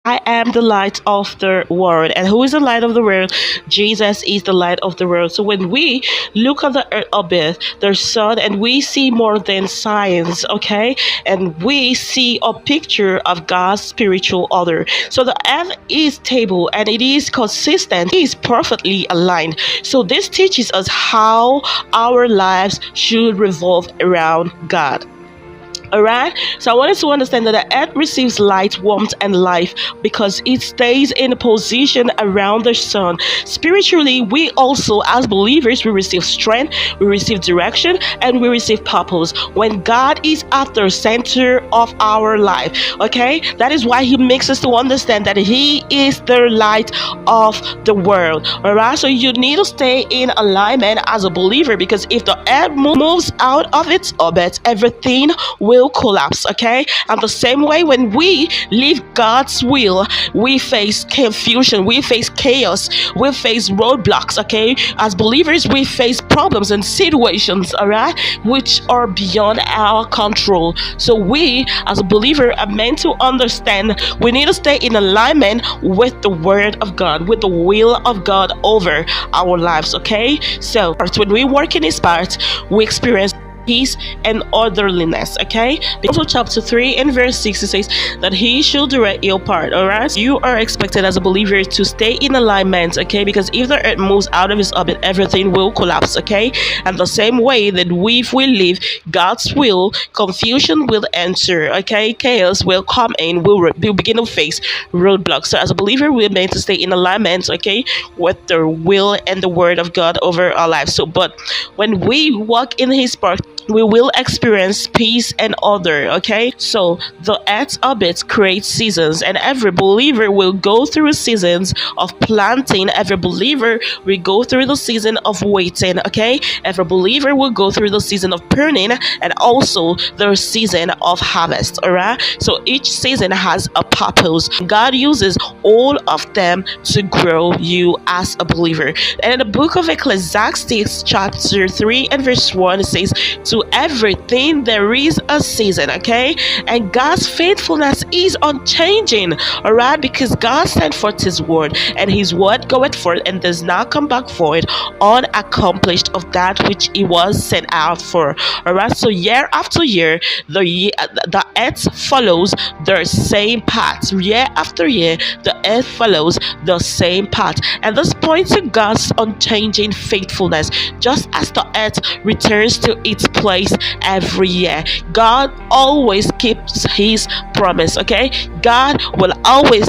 I am the light of the world. And who is the light of the world? Jesus is the light of the world. So when we look at the earth orbit, the sun, and we see more than science, okay? And we see a picture of God's spiritual order. So the earth is stable and it is consistent, it is perfectly aligned. So this teaches us how our lives should revolve around God. All right. So I wanted to understand that the earth receives light, warmth, and life because it stays in a position around the sun. Spiritually, we also, as believers, we receive strength, we receive direction, and we receive purpose when God is at the center of our life. Okay. That is why He makes us to understand that He is the light of the world. All right. So you need to stay in alignment as a believer because if the earth moves out of its orbit, everything will collapse. Okay, and the same way when we leave God's will, we face confusion, we face chaos, we face roadblocks. Okay, as believers, we face problems and situations, all right, which are beyond our control. So we as a believer are meant to understand we need to stay in alignment with the word of God, with the will of God over our lives. Okay, so when we work in His part, we experience peace and orderliness. Okay, also chapter 3 and verse 6, it says that He should direct your part. All right, you are expected as a believer to stay in alignment. Okay, because if the earth moves out of its orbit, everything will collapse. Okay, and the same way that if we leave God's will, confusion will enter. Okay, chaos will come in, we'll begin to face roadblocks. So as a believer, we're meant to stay in alignment, okay, with the will and the word of God over our lives. So but when we walk in His part, we will experience peace and order. Okay, so the earth's orbit creates seasons, and every believer will go through seasons of planting. Every believer will go through the season of waiting. Okay, every believer will go through the season of pruning and also the season of harvest. All right, so each season has a purpose. God uses all of them to grow you as a believer. And in the book of Ecclesiastes chapter 3 and verse 1, it says, to everything there is a season. Okay, and God's faithfulness is unchanging. All right, because God sent forth His word, and His word goeth forth and does not come back void, unaccomplished of that which it was sent out for. All right, so year after year, the earth follows the same path. Year after year, the earth follows the same path, and this points to God's unchanging faithfulness. Just as the earth returns to its place every year, God always keeps His promise. Okay, God will always